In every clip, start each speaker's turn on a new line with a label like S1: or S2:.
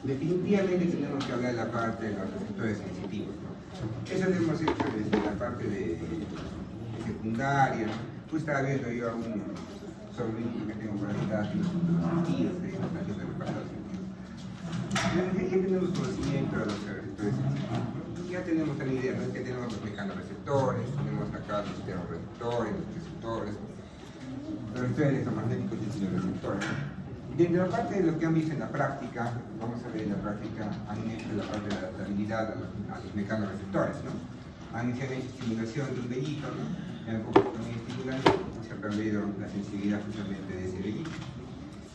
S1: definitivamente tenemos que hablar de la parte de los receptores sensitivos, ¿no? Eso lo hemos hecho desde la parte de secundaria, ¿no? Pues estaba viendo yo a un sobrino que tengo por ahí, estaba haciendo sus tíos, está haciendo el pasado sentido. Ya tenemos conocimiento de los receptores sensitivos, ya tenemos una idea, ¿no? Que tenemos los mecanoreceptores, tenemos acá los termorreceptores, los receptores electromagnéticos y los receptores. Dentro de la parte de lo que han visto en la práctica, vamos a ver en la práctica, han hecho la parte de la adaptabilidad a los mecanoreceptores, ¿no? Han hecho estimulación de un vellito, ¿no? En el comportamiento estimulante, se ha perdido la sensibilidad justamente de ese vellito.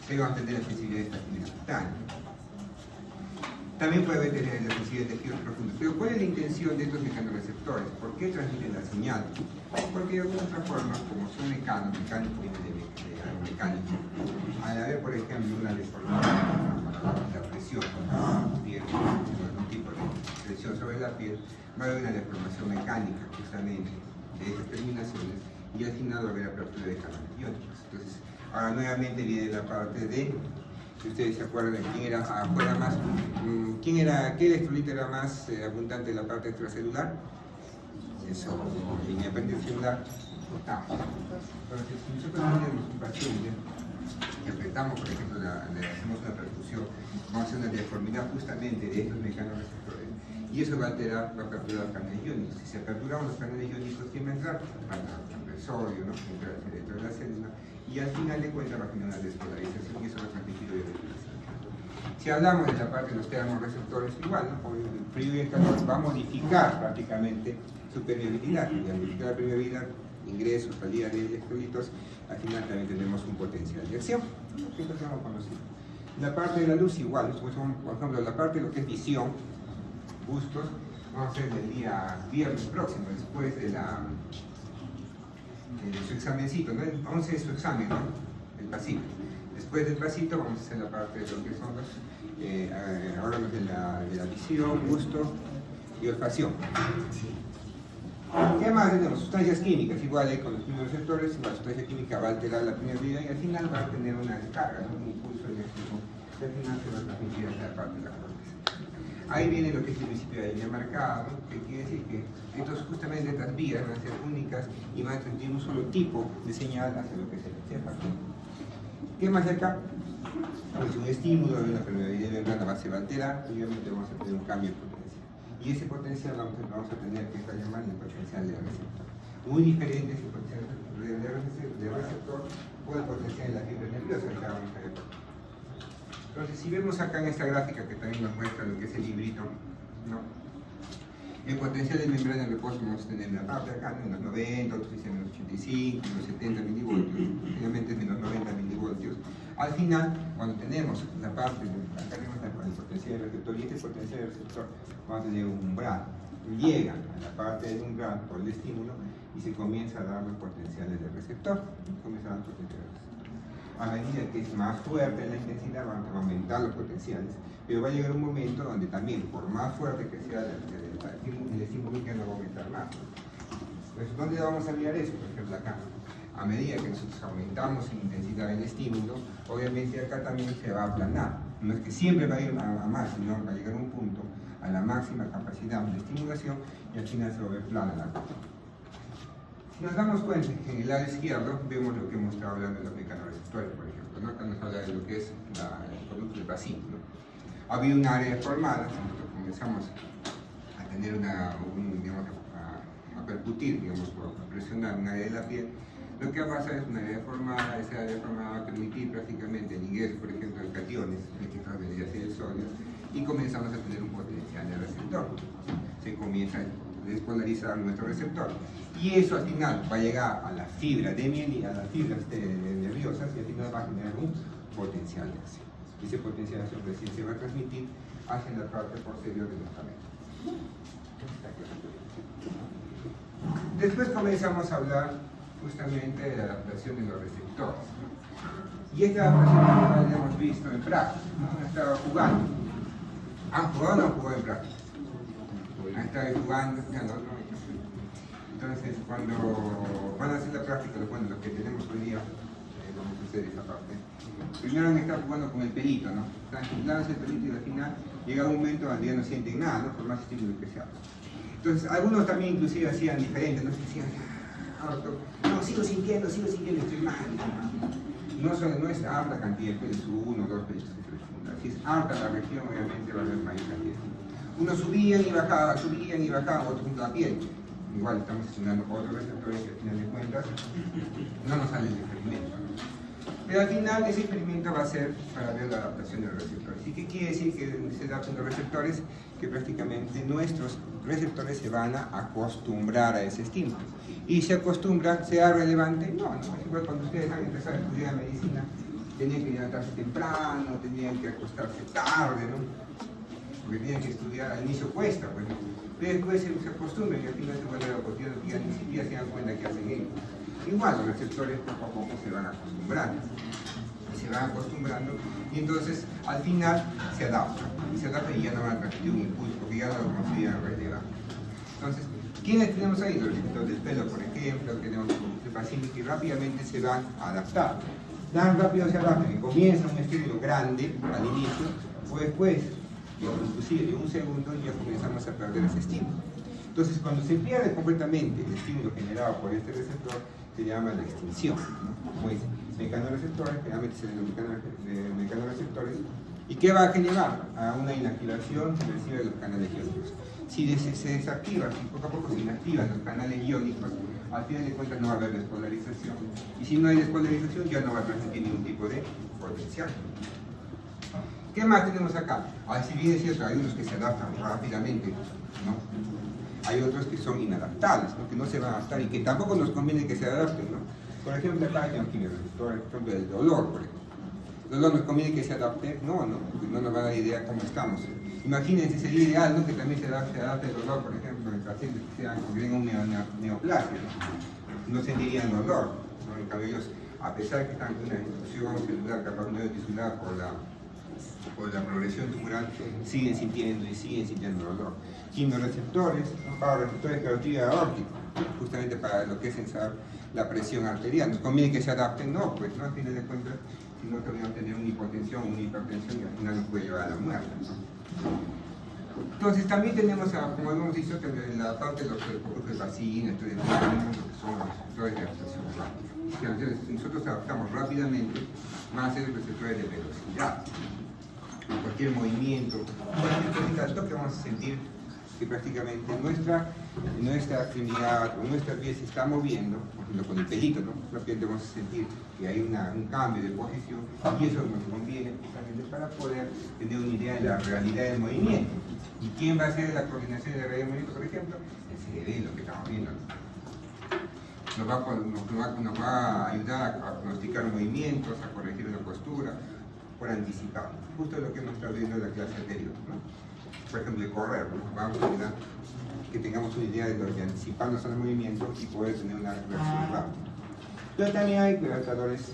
S1: Se va a entender la sensibilidad de esta actividad cutánea. También puede haber la sensibilidad de tejidos profundos. Pero ¿cuál es la intención de estos mecanoreceptores? ¿Por qué transmiten la señal? Porque de alguna otra forma, como son mecánicos viene de algo mecánico, al haber, por ejemplo, una deformación de la presión, algún tipo de presión sobre la piel, va a haber una deformación mecánica justamente de esas terminaciones y al final va a haber apertura de canales iónicos. Entonces, ahora nuevamente viene la parte de, si ustedes se acuerdan, qué electrolito era más abundante en la parte extracelular. Eso, en el apéndice celular, potasio. Entonces, si nosotros tenemos un paciente que apretamos, por ejemplo, le hacemos una perfusión, vamos a hacer una deformidad justamente de estos mecanoreceptores y eso va a alterar, va a aperturar los canales iónicos. Si se aperturan los canales iónicos, ¿quién va a entrar? Va a entrar el sodio, ¿no? Entra dentro de la célula y al final de cuentas va a generar una despolarización y eso va a transmitir biodiversidad. Si hablamos de la parte de los termorreceptores, igual, ¿no? El frío y el calor va a modificar prácticamente su permeabilidad, y al modificar la permeabilidad, ingresos, salida de electrolitos, al final también tenemos un potencial de acción. Siempre estamos conocidos. La parte de la luz igual, por ejemplo, la parte de lo que es visión, bustos, vamos a hacer el día viernes próximo, después de su examencito, ¿no? Vamos a hacer su examen, ¿no? El pasito. Después del pasito vamos a hacer la parte de lo que son los órganos de la visión, gusto y olfacción. ¿Qué más tenemos? Sustancias químicas, igual con los mismos receptores, la sustancia química va a alterar la permeabilidad y al final va a tener una descarga, ¿no? Un impulso eléctrico que al final se va a transmitir hacia la parte de la corteza. Ahí viene lo que es el principio de línea marcada, ¿no? Que quiere decir que justamente estas vías van a ser únicas y van a transmitir un solo tipo de señal hacia lo que es el encéfalo. ¿Qué más acá? Pues un estímulo de una permeabilidad membrana se va a alterar y obviamente vamos a tener un cambio de potencial. Y ese potencial vamos a tener que estar llamando el potencial de receptor. Muy diferente es el potencial de receptor o el potencial de la fibra nerviosa que vamos a ver. Entonces, si vemos acá en esta gráfica que también nos muestra lo que es el librito, ¿no? El potencial de membrana en reposo vamos a tener en la parte de acá, ¿no? En los 90, otros dicen en los 85, en los 70 milivoltios, finalmente es en los 90 milivoltios. Al final, cuando tenemos la parte, acá tenemos el potencial del receptor y este potencial del receptor, vamos a tener un umbral. Llega a la parte del umbral por el estímulo y se comienza a dar los potenciales del receptor. A medida que es más fuerte la intensidad, van a aumentar los potenciales, pero va a llegar un momento donde también, por más fuerte que sea el estímulo, que no va a aumentar más. Entonces, ¿dónde vamos a mirar eso? Por ejemplo, acá. A medida que nosotros aumentamos la intensidad del estímulo, obviamente acá también se va a aplanar. No es que siempre va a ir a más, sino va a llegar a un punto, a la máxima capacidad de estimulación, y al final se va a ver plana la cosa. Si nos damos cuenta que en el lado izquierdo vemos lo que hemos estado hablando de los mecanoreceptores, por ejemplo, ¿no? Acá nos habla de lo que es el conducto del vacío, ¿no? Ha habido un área formada, nosotros comenzamos a tener digamos, a percutir, digamos, a presionar un área de la piel. Lo que va a pasar es una área deformada, esa área deformada va a permitir prácticamente el ingreso, por ejemplo, de cationes, en este caso vendría a ser el sodio, y comenzamos a tener un potencial de receptor. Se comienza a despolarizar nuestro receptor. Y eso al final va a llegar a la fibra de mielina, a las fibras nerviosas, y al final va a generar un potencial de acción. Ese potencial de acción recién se va a transmitir hacia la parte posterior de nuestra mente. Después comenzamos a hablar justamente de la adaptación de los receptores. Y esta adaptación la hemos visto en práctica, ¿no? Han estado jugando. ¿Han jugado o no han jugado en práctica? Han estado jugando, ya no. Entonces, cuando van a hacer la práctica, bueno, lo que tenemos hoy día, donde sucede esa parte. Primero han estado jugando con el pelito, ¿no? Están inflándose el pelito y al final llega un momento donde ya no sienten nada, ¿no? Por más estímulo que sea. Entonces, algunos también inclusive hacían diferente, ¿no? Decían, no, sigo sintiendo, estoy mal. No es harta cantidad de pelos, 1 o 2 pelitos que se les funda. Si es harta la región, obviamente va a haber mayor cantidad. Unos subían y bajaban, otros junto a la piel. Igual estamos estudiando otros receptores que al final de cuentas no nos sale el experimento, ¿no? Pero al final ese experimento va a ser para ver la adaptación de los receptores. ¿Y qué quiere decir que se adaptan los receptores? Que prácticamente nuestros receptores se van a acostumbrar a ese estímulo. Y se acostumbran, ¿sea relevante? No, es igual cuando ustedes han empezado a estudiar medicina, tenían que levantarse temprano, tenían que acostarse tarde, ¿no? Porque tenían que estudiar, al inicio cuesta, pues, ¿no? Pero después se acostumbran y al final se vuelve a la cotidiana y ni siquiera se dan cuenta que hacen ellos. Igual los receptores poco a poco se van acostumbrando. Se van acostumbrando y entonces al final se adaptan. Y ya no van a transmitir un impulso porque ya lo consideran relevante. Entonces, ¿quiénes tenemos ahí? Los receptores del pelo, por ejemplo, tenemos pacientes que rápidamente se van a adaptar. Tan rápido se adaptan que comienza un estímulo grande al inicio, o después, inclusive de un segundo, ya comenzamos a perder ese estímulo. Entonces, cuando se pierde completamente el estímulo generado por este receptor, se llama la extinción, ¿no? Como dice, mecanorreceptores, generalmente se denominan mecanorreceptores, ¿y qué va a generar? A una inactivación reversible de los canales iónicos. Si se desactiva, si poco a poco se inactivan los canales iónicos, al final de cuentas no va a haber despolarización. Y si no hay despolarización, ya no va a transmitir ningún tipo de potencial. ¿Qué más tenemos acá? Si bien es cierto, hay unos que se adaptan rápidamente, ¿no? Hay otros que son inadaptables, ¿no? Que no se van a adaptar y que tampoco nos conviene que se adapten, ¿no? Por ejemplo, acá hay un quimioreceptor, por ejemplo, del dolor, por ejemplo. ¿El dolor nos conviene que se adapte? No, porque no nos va a dar idea cómo estamos. Imagínense, sería ideal, ¿no? Que también se adapte el dolor, por ejemplo, en pacientes que tengan una neoplasia, ¿no? No sentirían dolor, ¿no? En cambio ellos, a pesar que están con una destrucción celular, capaz neotisular por la progresión tumoral, siguen sintiendo dolor. Quimioreceptores, ¿no? Receptores carotídeos aórticos, justamente para lo que es sensar la presión arterial. ¿Nos conviene que se adapten? No, pues no, a fin de cuentas, si no podríamos tener una hipotensión, una hipertensión y al final nos puede llevar a la muerte, ¿no? Entonces también tenemos, como hemos dicho, en la parte de los pocos de vacina, tenemos lo que son los receptores de adaptación rápida. Si nosotros adaptamos rápidamente, van a ser receptores de velocidad. Cualquier movimiento, cualquier cosita que vamos a sentir que prácticamente nuestra extremidad o nuestra piel se está moviendo, por ejemplo con el pelito, ¿no? Rápidamente vamos a sentir que hay un cambio de posición y eso nos conviene justamente para poder tener una idea de la realidad del movimiento. ¿Y quién va a hacer la coordinación de la realidad del movimiento, por ejemplo? El cerebelo que estamos viendo. Nos va a ayudar a pronosticar movimientos, a corregir una postura, por anticipar, justo lo que hemos estado viendo en la clase anterior, ¿no? Por ejemplo, de correr, ¿no? Vamos a ayudar que tengamos una idea de anticiparnos al movimiento y poder tener una reacción rápida. Pero también hay adaptadores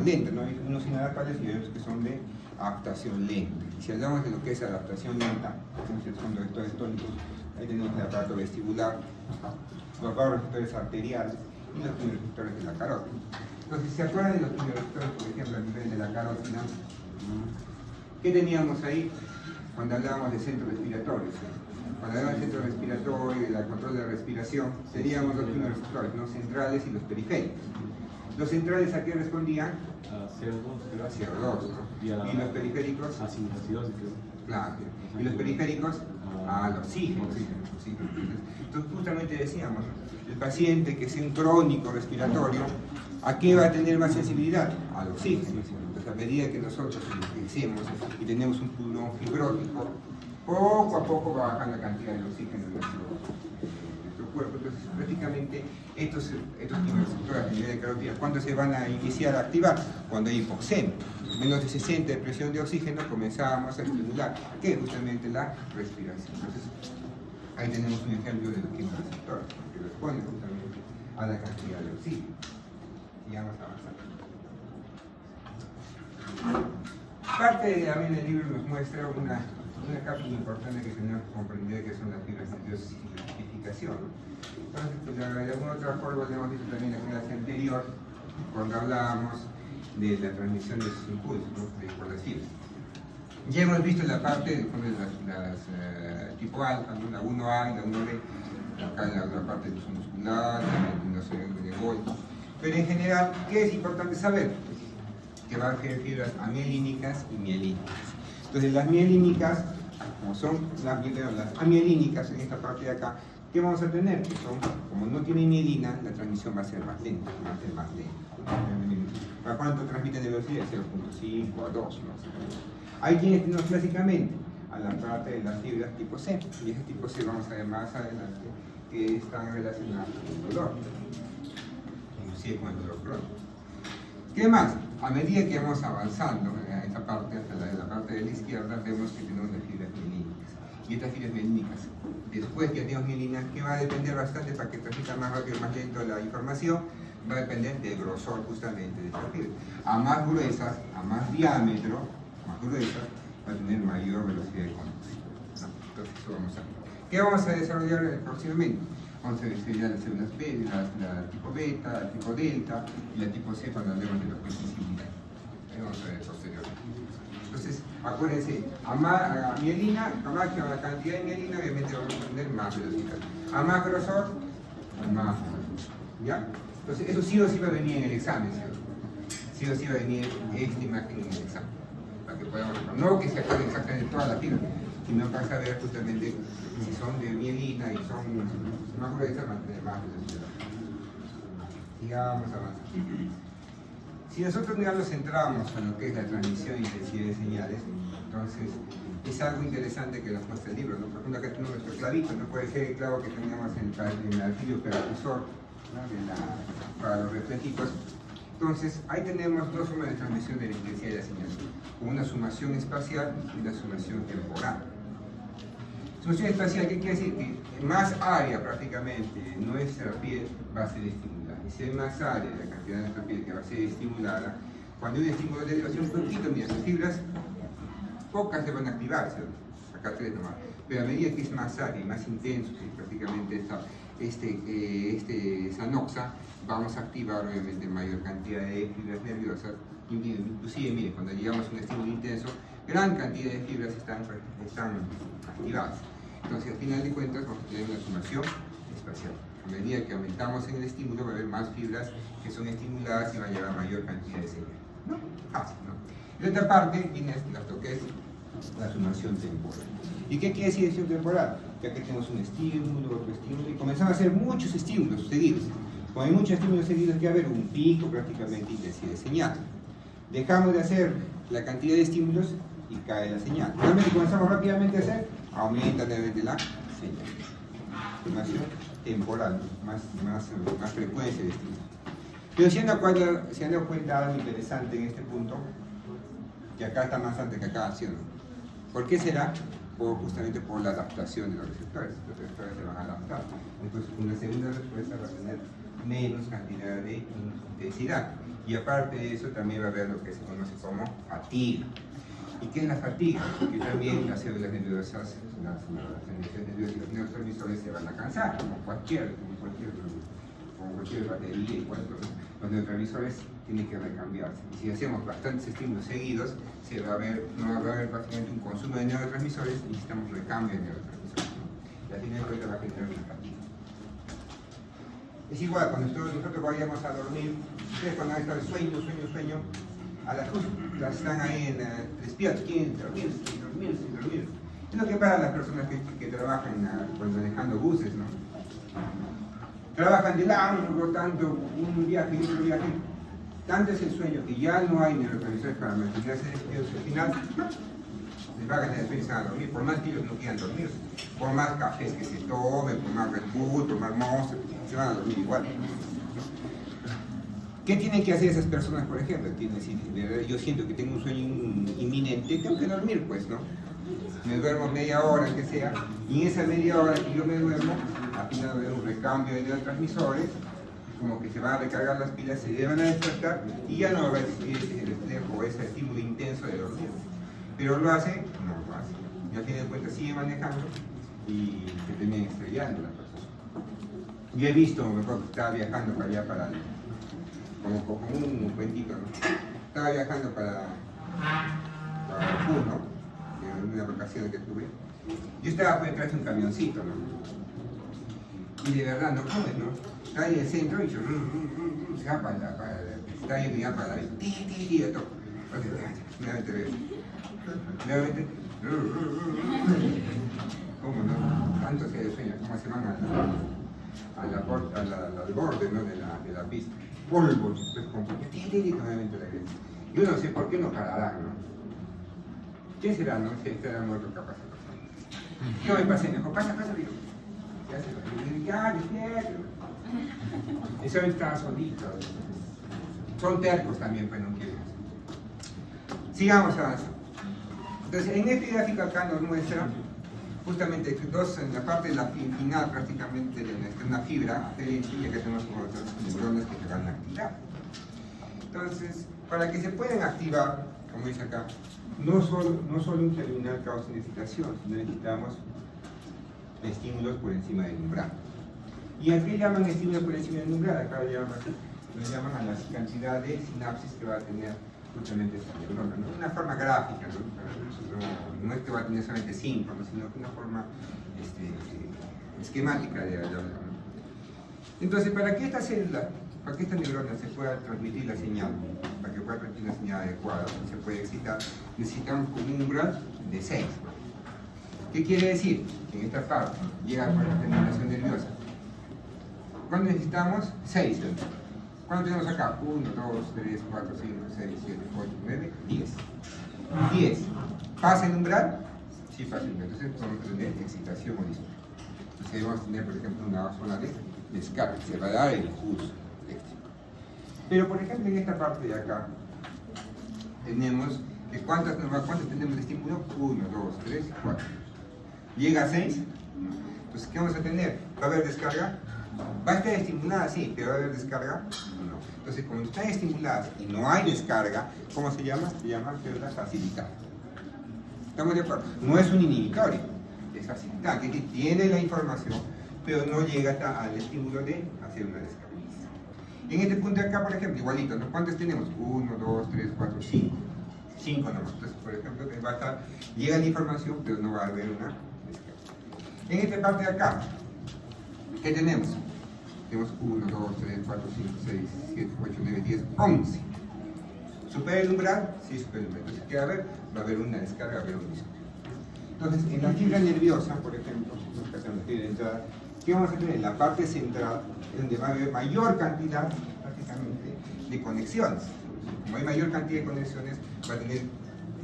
S1: lentos, ¿no? Hay unos inadaptables y otros que son de adaptación lenta. Y si hablamos de lo que es adaptación lenta, son los receptores tónicos, ahí tenemos el aparato vestibular, los receptores arteriales y los receptores de la carótida. Entonces, ¿se acuerdan de los quimioreceptores, por ejemplo, a nivel de la carótida? ¿Qué teníamos ahí cuando hablábamos de centros respiratorios? Cuando hablábamos de centro respiratorio y del control de la respiración, teníamos los quimioreceptores, ¿no? Centrales y los periféricos. Los centrales, ¿a qué respondían? A CO2, ¿no? Y los periféricos a sintoacidosis, creo. Claro. Y los periféricos al oxígeno. Entonces, justamente decíamos, el paciente que sea un crónico respiratorio, ¿a qué va a tener más sensibilidad? Al oxígeno. Entonces, a medida que nosotros crecemos y tenemos un pulmón fibrótico, poco a poco va bajando la cantidad de oxígeno en nuestro cuerpo. Entonces, prácticamente estos quimioreceptores a nivel de carótida, ¿cuándo se van a iniciar a activar? Cuando hay hipoxemia. Menos de 60 de presión de oxígeno, comenzábamos a estimular, que es justamente la respiración. Entonces, ahí tenemos un ejemplo de los quimioreceptores, que responden justamente a la cantidad de oxígeno. Y vamos a avanzar. Parte también del libro nos muestra una cápsula importante que tenemos que comprender, que son las fibras de biosincretificación. Entonces, pues, de alguna otra forma, lo hemos visto también en la clase anterior, cuando hablábamos de la transmisión de esos impulsos, ¿no? Por las fibras. Ya hemos visto la parte de las tipo alfa, ¿no? La 1A y la 1B, acá la parte del uso muscular, la estimulación de Golgi. Pero en general, ¿qué es importante saber? Que va a haber fibras amielínicas y mielínicas. Entonces las mielínicas, como son las amielínicas en esta parte de acá, ¿qué vamos a tener? Que son, como no tiene mielina, la transmisión va a ser más lenta, ¿Para cuánto transmiten de velocidad? 0.5 a 2, ¿no? Hay quienes tenemos clásicamente a la parte de las fibras tipo C, y ese tipo C vamos a ver más adelante que están relacionadas con el dolor, inclusive con el dolor crónico. ¿Qué más? A medida que vamos avanzando en esta parte, hasta la parte de la izquierda, vemos que tenemos las fibras mielínicas. Y estas fibras mielínicas, después que tenemos mielina, que va a depender bastante para que transmita más rápido, más lento la información, va a depender del grosor justamente de estas fibras. A más gruesas, a más diámetro, más gruesas, va a tener mayor velocidad de conducción, ¿no? Entonces eso vamos a ver. ¿Qué vamos a desarrollar próximamente? Vamos a estudiar las células B, la tipo beta, la tipo delta y la tipo C cuando hablemos de la sensibilidad. Ahí vamos a ver posteriormente. Entonces, acuérdense, a mielina, a más cantidad de mielina, obviamente vamos a tener más velocidad. A más grosor, más velocidad. ¿Ya? Entonces, eso sí o sí va a venir en el examen, ¿sí o sí va a venir esta imagen en el examen. Para que podamos, no que se acuerden exactamente toda la fibra, sino para saber justamente si son de mielina y son más gruesas, van a tener más velocidad. Sigamos avanzando. Si nosotros ya nos centramos en lo que es la transmisión e intensidad de señales, entonces es algo interesante que nos muestra el libro, ¿no? Por ejemplo, acá tenemos nuestro clavito, no puede ser el clavo que teníamos en el arquillo percusor, ¿no? Para los reflejos. Entonces, ahí tenemos dos formas de transmisión de la intensidad de la señal, una sumación espacial y una sumación temporal. Sumación espacial, ¿qué quiere decir? Que más área prácticamente de nuestra piel va a ser estimulada. Y si hay más área de la cantidad de nuestra piel que va a ser estimulada, cuando hay un estímulo de elevación un poquito, mira, las fibras, pocas se van a activar, acá 3 nomás. Pero a medida que es más área y más intenso, que prácticamente esa noxa, vamos a activar obviamente mayor cantidad de fibras nerviosas. Inclusive, miren, cuando llegamos a un estímulo intenso, gran cantidad de fibras están activadas. Entonces, al final de cuentas, vamos a tener una sumación espacial. A medida que aumentamos en el estímulo, va a haber más fibras que son estimuladas y van a llevar mayor cantidad de señal. ¿No? Fácil, ¿no? De otra parte, viene lo que es la sumación temporal. ¿Y qué quiere decir sumación temporal? Ya que tenemos un estímulo, otro estímulo, y comenzamos a hacer muchos estímulos seguidos. Cuando hay muchos estímulos seguidos, que va a haber un pico prácticamente de intensidad de señal. Dejamos de hacer la cantidad de estímulos y cae la señal. Realmente comenzamos rápidamente a hacer, aumenta realmente la señal. Sumación temporal, más frecuencia de estímulos. Pero se han dado cuenta algo interesante en este punto, que acá está más antes que acá, ¿sí o no? ¿Por qué será? Justamente por la adaptación de los receptores. Los receptores se van a adaptar. Entonces, una segunda respuesta va a tener menos cantidad de intensidad. Y aparte de eso, también va a haber lo que se conoce como fatiga. ¿Y qué es la fatiga? Que también las células nerviosas, las nerviosas y los neurotransmisores se van a cansar, como cualquier batería y los neurotransmisores tienen que recambiarse. Y si hacemos bastantes estímulos seguidos, no va a haber prácticamente un consumo de neurotransmisores, necesitamos recambio de neurotransmisores, ¿no? Y al final de cuentas va a generar una fatiga. Es igual, cuando nosotros vayamos a dormir, ustedes cuando están sueño, a las cosas están ahí despiertos, quieren dormir. Es lo que pasa a las personas que trabajan manejando buses, ¿no? Trabajan de largo, tanto un viaje y otro viaje. Tanto es el sueño que ya no hay neurotransmisores para mantenerse despiertos. Al final, les va a ganar el sueño y se van a dormir, por más que ellos no quieran dormir, por más cafés que se tomen, por más Red Bull, por más Monster, se van a dormir igual. ¿Qué tienen que hacer esas personas, por ejemplo? Yo siento que tengo un sueño inminente, tengo que dormir, pues, ¿no? Me duermo media hora, que sea, y en esa media hora que yo me duermo, al final va a haber un recambio de neurotransmisores, como que se van a recargar las pilas, se van a despertar, y ya no va a haber ese reflejo, ese estímulo intenso de dormir. Pero lo hace, no lo hace. Y al fin de cuentas sigue manejando y se termina estrellando la persona. Yo he visto, me acuerdo que estaba viajando para allá, como un cuentito, ¿no? estaba viajando para Puno, en una vacación que tuve. Yo estaba por detrás de un camioncito, ¿no? Y de verdad, no come, ¿no? Está en el centro y yo, se va está yendo ya para la vez, y todo. Nuevamente veo. Nuevamente, ¿cómo no? Tanto se sueña, ¿cómo se van al borde, ¿no? de la pista? Polvo, después con nuevamente la vez. Yo no sé por qué no pararán, ¿no? ¿Quién será, no? Si estará muerto capaz. Yo me pasé, me dijo, pasa, digo. Ya se lo digo, ya, despierto. Eso estaba solito. Son tercos también, pues no quieren. Sigamos avanzando. Entonces, en este gráfico acá nos muestra justamente dos, en la parte de la final prácticamente de una fibra de lentilla que tenemos con otras neuronas que se van a activar. Entonces, para que se puedan activar, como dice acá, no solo un terminal causa una excitación, sino necesitamos estímulos por encima del umbral. ¿Y a qué llaman estímulos por encima del umbral? Acá lo llaman a la cantidad de sinapsis que va a tener justamente esta neurona, ¿no? Una forma gráfica, no es que va a tener solamente 5, ¿no? Sino que una forma esquemática de hablar, ¿no? Entonces, para que esta célula, para que esta neurona se pueda transmitir la señal, para que pueda transmitir una señal adecuada, se puede excitar, necesitamos un umbral de 6. ¿Qué quiere decir? Que en esta parte llega por la terminación nerviosa. ¿Cuánto necesitamos? 6. ¿Cuánto tenemos acá? 1, 2, 3, 4, 5, 6, 7, 8, 9, 10. 10. ¿Pasa el umbral? Sí, pasa el umbral. Entonces vamos a tener excitación o disfunción. Entonces vamos a tener, por ejemplo, una zona de descarga. Se va a dar el impulso eléctrico. Pero, por ejemplo, en esta parte de acá, tenemos que ¿cuántas tenemos de estímulo? 1, 2, 3, 4. ¿Llega a 6? Entonces, ¿qué vamos a tener? ¿Va a haber descarga? ¿Va a estar estimulada? Sí, pero ¿va a haber descarga? No. Entonces, como están estimuladas y no hay descarga, ¿cómo se llama? Se llama célula facilitada. ¿Estamos de acuerdo? No es un inhibitorio, es facilitada, que tiene la información, pero no llega hasta al estímulo de hacer una descarga. En este punto de acá, por ejemplo, igualito, ¿no? ¿Cuántos tenemos? 1, 2, 3, 4, 5. 5 nomás. Entonces, por ejemplo, va a estar, llega la información, pero no va a haber una descarga. En esta parte de acá, ¿qué tenemos? Tenemos 1, 2, 3, 4, 5, 6, 7, 8, 9, 10, 11. ¿Supera el umbral? Sí, supera el umbral. Entonces, ¿qué va a haber? Va a haber una descarga, va a haber un disco. Entonces, en la fibra nerviosa, por ejemplo, ¿qué vamos a tener? En la parte central, es donde va a haber mayor cantidad, prácticamente, de conexiones. Como hay mayor cantidad de conexiones, va a tener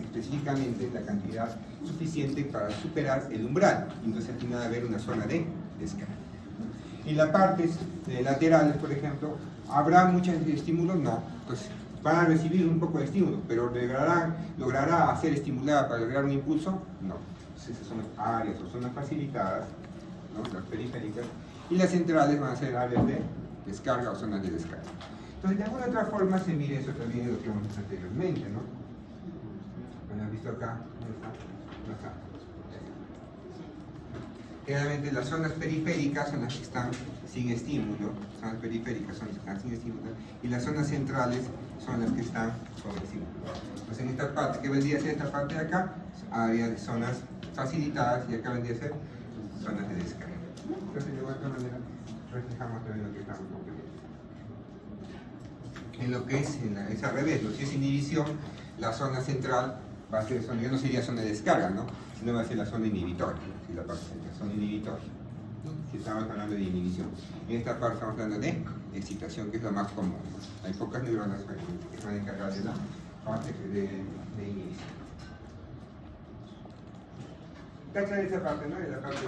S1: específicamente la cantidad suficiente para superar el umbral. Entonces, al final va a haber una zona de descarga. En las partes laterales, por ejemplo, ¿habrá muchos estímulos? No. Entonces, ¿van a recibir un poco de estímulo, pero logrará ser estimulada para lograr un impulso? No. Entonces, esas son las áreas o zonas facilitadas, ¿no? Las periféricas, y las centrales van a ser áreas de descarga o zonas de descarga. Entonces, de alguna otra forma se mide eso también de lo que hemos visto anteriormente, ¿no? ¿Lo han visto acá? ¿Dónde está? No está. Generalmente las zonas periféricas son las que están sin estímulo, zonas periféricas son las que están sin estímulo, y las zonas centrales son las que están con estímulo. Entonces en esta parte, ¿qué vendría a ser esta parte de acá? Había zonas facilitadas y acá vendría a ser zonas de descarga. Entonces de otra manera reflejamos también lo que estamos comprendiendo. En lo que es al revés, ¿no? Si es inhibición, la zona central va a ser zona, ya no sería zona de descarga, ¿no? Sino va a ser la zona inhibitoria, si la parte central, zona inhibitoria. Si estamos hablando de inhibición. En esta parte estamos hablando de excitación, que es lo más común. Hay pocas neuronas que se van a encargar de la parte de inhibición. Está clara esta parte, ¿no? De la parte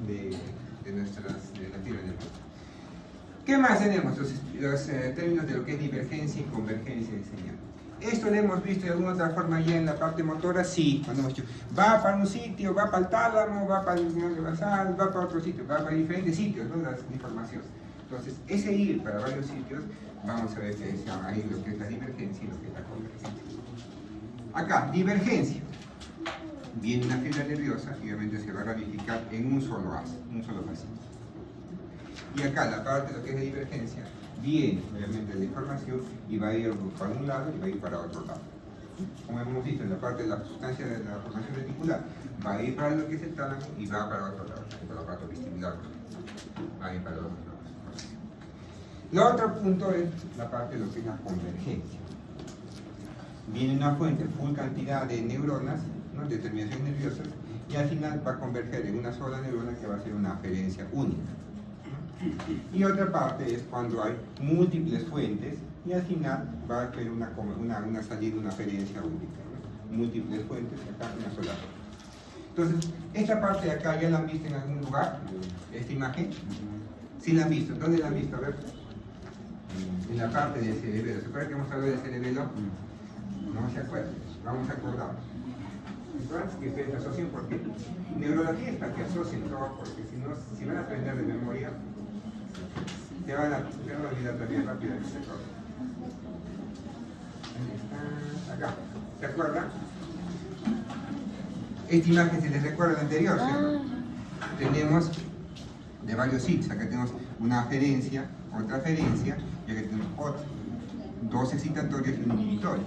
S1: de la fibra nerviosa. ¿Qué más tenemos? Los términos de lo que es divergencia y convergencia de señal. ¿Esto lo hemos visto de alguna otra forma ya en la parte motora? Sí, cuando hemos dicho, va para un sitio, va para el tálamo, va para el glóbulo basal, va para otro sitio, va para diferentes sitios, ¿no? Las informaciones. Entonces, ese ir para varios sitios, vamos a ver que ahí lo que es la divergencia y lo que es la convergencia. Acá, divergencia. Viene una fibra nerviosa y obviamente se va a ramificar en un solo haz, un solo pasito. Y acá, la parte de lo que es de divergencia, viene obviamente la información y va a ir para un lado y va a ir para otro lado. Como hemos visto en la parte de la sustancia de la formación reticular, va a ir para lo que es el tálamo y va para otro lado, para el aparato vestibular. Va a ir para otro lado. El otro punto es la parte de lo que es la convergencia. Viene una fuente, full cantidad de neuronas, ¿no?, de terminaciones nerviosas, y al final va a converger en una sola neurona que va a ser una aferencia única. Y otra parte es cuando hay múltiples fuentes y al final va a haber una salida, una aferencia única, ¿no? Múltiples fuentes, acá una sola. Entonces, esta parte de acá, ¿ya la han visto en algún lugar? ¿Esta imagen? ¿Sí la han visto? ¿Dónde la han visto? A ver. En la parte del cerebelo. ¿Se acuerdan que hemos hablado del cerebelo? No se acuerdan. Vamos a acordar. Entonces, que ustedes asocien porque neurología es para que asocien todo, porque si van a aprender de memoria, se van a olvidar también rápidamente todo. Acá. ¿Se acuerdan? Esta imagen se les recuerda la anterior, ¿cierto? Tenemos de varios sitios. Acá tenemos una aferencia, otra aferencia, y acá tenemos otra. Dos excitatorios y un inhibitorio.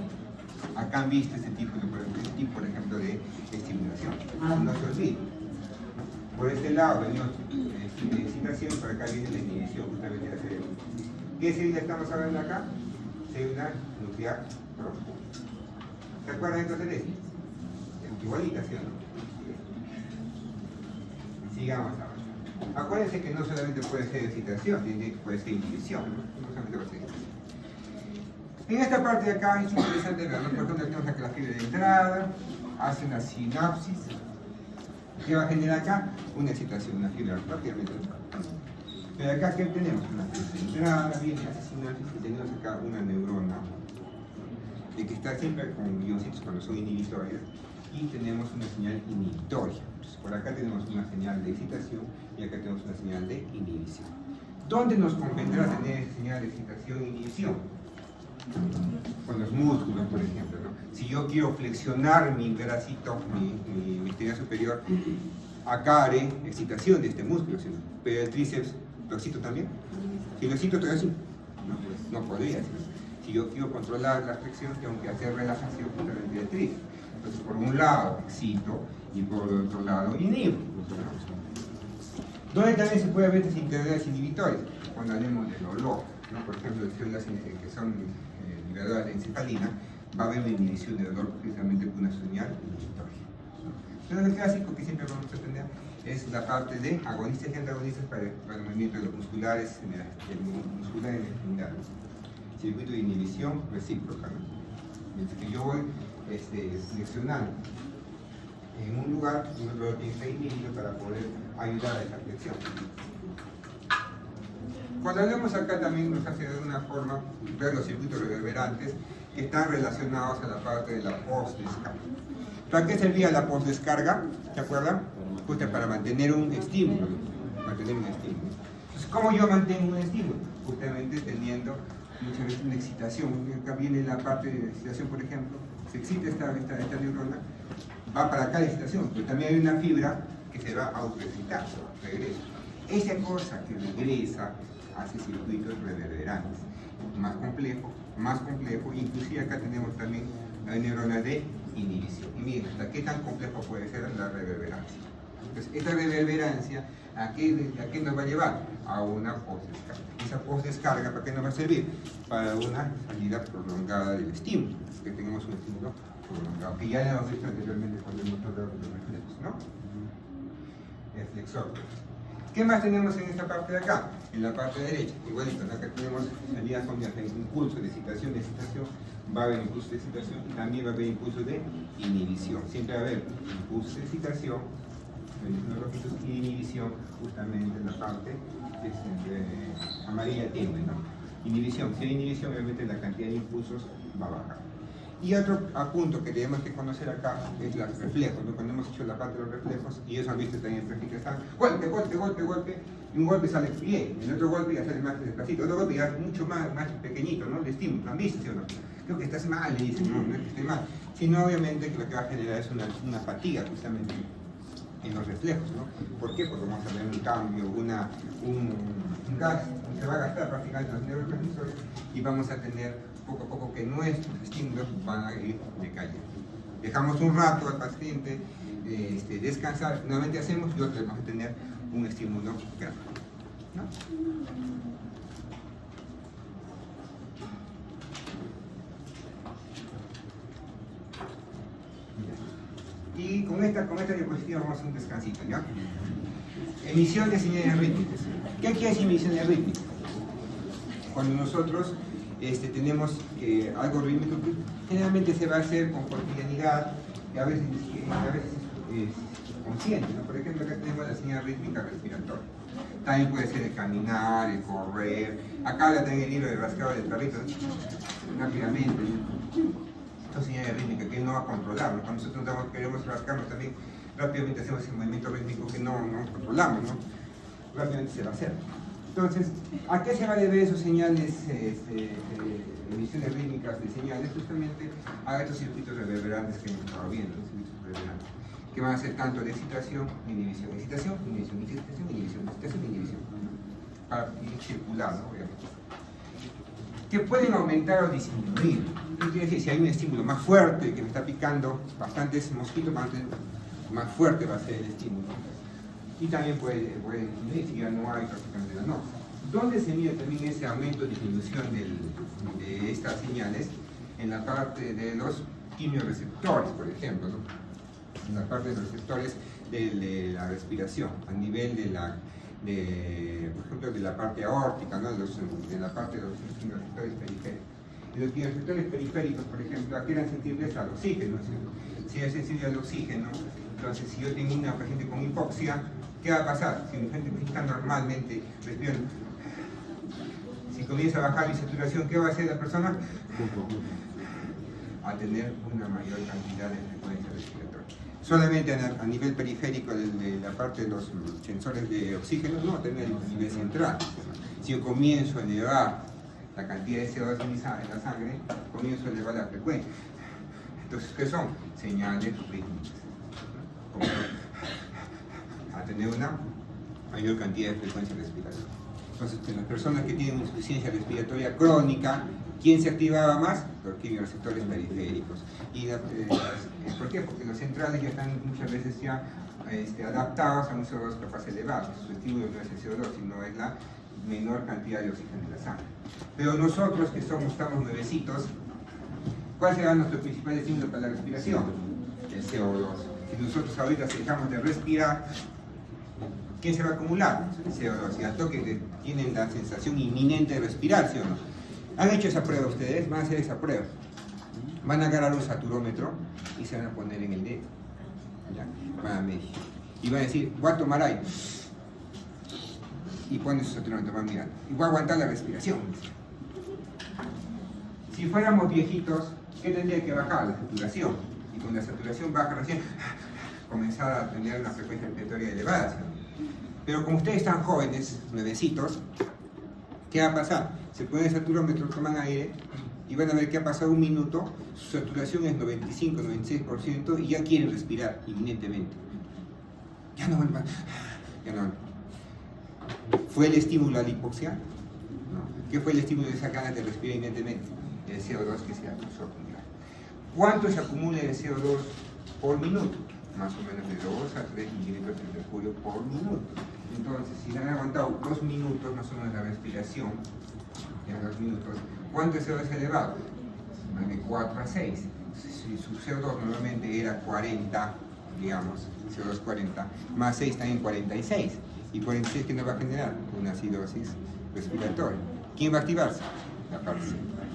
S1: Acá han visto este tipo, por ejemplo, de estimulación. No se olviden. Por este lado venimos de excitación, por acá viene la inhibición justamente del cerebro. ¿Qué célula estamos hablando acá? Célula nuclear profunda. ¿Se acuerdan entonces de esto? Igualita, ¿sí o no? Sigamos ahora. Acuérdense que no solamente puede ser excitación, puede ser inhibición, ¿no? No solamente puede ser excitación. En esta parte de acá es interesante ver, ¿no? Por ejemplo, tenemos acá la fibra de entrada, hace una sinapsis. ¿Qué va a generar acá? Una excitación, una fibra rápidamente. Pero acá, ¿qué tenemos? Una fibra de entrada, viene, hace sinapsis y tenemos acá una neurona que está siempre con guioncitos cuando son inhibitorias y tenemos una señal inhibitoria. Entonces, por acá tenemos una señal de excitación y acá tenemos una señal de inhibición. ¿Dónde nos convendrá tener esa señal de excitación e inhibición? Con los músculos, por ejemplo, ¿no? Si yo quiero flexionar mi bracito, mi extremidad superior, acá haré excitación de este músculo, ¿sí? Pero el tríceps, ¿lo excito también? Si lo excito, todavía sí. No podría, ¿sí? Si yo quiero controlar la flexión, tengo que hacer relajación justamente del tríceps. Entonces, por un lado excito y por el otro lado inhibo. ¿Dónde también se puede ver estas integrales inhibitorias? Cuando hablemos del olor, ¿no? Por ejemplo, de células que son liberadoras de encefalina, va a haber una inhibición del olor precisamente con una señal inhibitoria. Entonces, el clásico que siempre vamos a tener es la parte de agonistas y antagonistas para el movimiento de los musculares, muscular en el general. Circuito de inhibición recíproca, ¿no? Mientras que yo voy flexionando en un lugar, uno lo tiene que estar inhibido para poder ayudar a esa flexión. Cuando hablamos acá también nos hace de una forma ver los circuitos reverberantes que están relacionados a la parte de la postdescarga. ¿Para qué servía la postdescarga? ¿Se acuerdan? Justo para mantener un estímulo. Entonces, ¿cómo yo mantengo un estímulo? Justamente teniendo muchas veces una excitación. Acá viene la parte de la excitación, por ejemplo. Se excita esta neurona, va para acá la excitación, pero también hay una fibra que se va a autoexcitar, regresa. Esa cosa que regresa hace circuitos reverberantes. Más complejo, inclusive acá tenemos también la neurona de inhibición. Y miren, hasta qué tan complejo puede ser la reverberancia. Entonces, esta reverberancia, ¿a qué nos va a llevar? A una postdescarga. Esa postdescarga, ¿para qué nos va a servir? Para una salida prolongada del estímulo, que tengamos un estímulo prolongado, que ya lo hemos visto anteriormente cuando hemos hablado de los reflejos, ¿no? El flexor. ¿Qué más tenemos en esta parte de acá? En la parte derecha, igualito, acá tenemos salidas con impulso de excitación, va a haber impulso de excitación y también va a haber impulso de inhibición. Siempre va a haber impulso de excitación y inhibición, justamente en la parte amarilla tenue, ¿no? Inhibición, si hay inhibición, obviamente la cantidad de impulsos va a bajar. Y otro punto que tenemos que conocer acá es los reflejos, ¿no? Cuando hemos hecho la parte de los reflejos, y eso han visto también en práctica, están golpe, y un golpe sale bien, el otro golpe ya sale más despacito, otro golpe ya es mucho más pequeñito, ¿no? El estímulo, ¿lo han visto, sí o no? Creo que estás mal, le dicen, no es que esté mal, sino obviamente que lo que va a generar es una fatiga justamente en los reflejos, ¿no? ¿Por qué? Porque vamos a ver un cambio, un gas, se va a gastar prácticamente los neurotransmisores y vamos a tener poco a poco que nuestros estímulos van a ir decayendo. Dejamos un rato al paciente descansar, nuevamente hacemos y otro vamos a tener un estímulo grande, ¿no? Y con esta diapositiva vamos a hacer un descansito, ¿ya? Emisión de señales rítmicas. ¿Qué quiere decir emisión rítmica? Cuando nosotros tenemos algo rítmico, generalmente se va a hacer con cotidianidad y a veces es consciente, ¿no? Por ejemplo, acá tenemos la señal rítmica respiratoria. También puede ser el caminar, el correr. Acá la tengo el hilo de rascado del perrito, rápidamente, ¿no? Estas señales rítmicas que él no va a controlar, ¿no? Cuando nosotros queremos rascarnos también, rápidamente hacemos el movimiento rítmico que no controlamos, ¿no? Rápidamente se va a hacer. Entonces, ¿a qué se va a deber esos señales, emisiones rítmicas de señales? Justamente a estos circuitos reverberantes que hemos estado viendo, los circuitos reverberantes, que van a ser tanto de excitación, inhibición, excitación, inhibición, excitación, inhibición, excitación, inhibición, para ir circulando, obviamente. Que pueden aumentar o disminuir. ¿Qué quiere decir? Si hay un estímulo más fuerte que me está picando bastantes mosquitos, más fuerte va a ser el estímulo. Y también puede disminuir si ya no hay prácticamente la nox. ¿Dónde se mide también ese aumento o disminución de estas señales? En la parte de los quimiorreceptores, por ejemplo, ¿no? En la parte de los receptores de la respiración, a nivel por ejemplo, de la parte aórtica, ¿no? De la parte de los quimiorreceptores periféricos. Y los quimiorreceptores periféricos, por ejemplo, ¿a qué eran sensibles? Al oxígeno. Si es sensible al oxígeno, entonces si yo tengo una paciente con hipoxia, ¿qué va a pasar? Si una gente está normalmente respirando, si comienza a bajar mi saturación, ¿qué va a hacer la persona? A tener una mayor cantidad de frecuencia respiratoria. Solamente a nivel periférico de la parte de los sensores de oxígeno, no, también a nivel central. Si yo comienzo a elevar la cantidad de CO2 en la sangre, comienzo a elevar la frecuencia. Entonces, ¿qué son? Señales rítmicas. A tener una mayor cantidad de frecuencia respiratoria. Entonces, en las personas que tienen insuficiencia respiratoria crónica, ¿quién se activaba más? Los quimiorreceptores periféricos. ¿Por qué? Porque los centrales ya están muchas veces ya adaptados a un CO2 capaz elevado. Su estímulo no es el CO2, sino es la menor cantidad de oxígeno en la sangre. Pero nosotros que estamos nuevecitos, ¿cuál será nuestro principal estímulo para la respiración? El CO2. Si nosotros ahorita dejamos de respirar, ¿quién se va a acumular? El CO2. Y al toque que tienen la sensación inminente de respirar, ¿sí o no? ¿Han hecho esa prueba ustedes? Van a hacer esa prueba. Van a agarrar un saturómetro y se van a poner en el dedo. ¿Ya? Van a medir. Y van a decir, voy a tomar aire. Y ponen su saturómetro, van mirando. Y voy a aguantar la respiración. Si fuéramos viejitos, ¿qué tendría que bajar? La saturación. Y con la saturación baja recién, comenzar a tener una frecuencia respiratoria elevada. ¿Sí? Pero como ustedes están jóvenes, nuevecitos, ¿qué va a pasar? Se ponen el saturómetro, toman aire y van a ver que ha pasado un minuto, su saturación es 95-96% y ya quieren respirar inminentemente. Ya no. ¿Fue el estímulo a la hipoxia? No. ¿Qué fue el estímulo de esa ganas de respirar inminentemente? El CO2 que se acumula. ¿Cuánto se acumula de CO2 por minuto? Más o menos de 2 a 3 mililitros de mercurio por minuto. Entonces, si han aguantado 2 minutos más o menos la respiración, en 2 minutos, ¿cuánto es CO2 elevado? De 4 a 6. Si su CO2 normalmente era 40, digamos, CO2 40, más 6 también 46. ¿Y 46 qué nos va a generar? Una acidosis respiratoria. ¿Quién va a activarse? La parte central.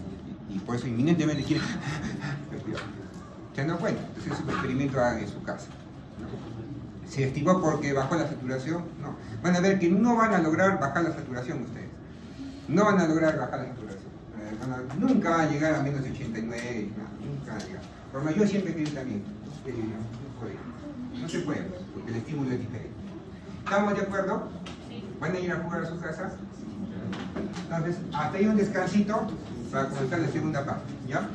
S1: Y por eso inminentemente quiere respirar. ¿Se dan cuenta? Entonces ese experimento hagan en su casa. ¿No? ¿Se activó porque bajó la saturación? No. Van a ver que no van a lograr bajar la saturación ustedes. No van a lograr bajar la saturación. Nunca van a llegar a menos de 89, nunca van a llegar. Por lo menos yo siempre creo también. No se puede, porque el estímulo es diferente. ¿Estamos de acuerdo? ¿Van a ir a jugar a sus casas? Entonces, hasta ahí un descansito para comenzar la segunda parte. ¿Ya?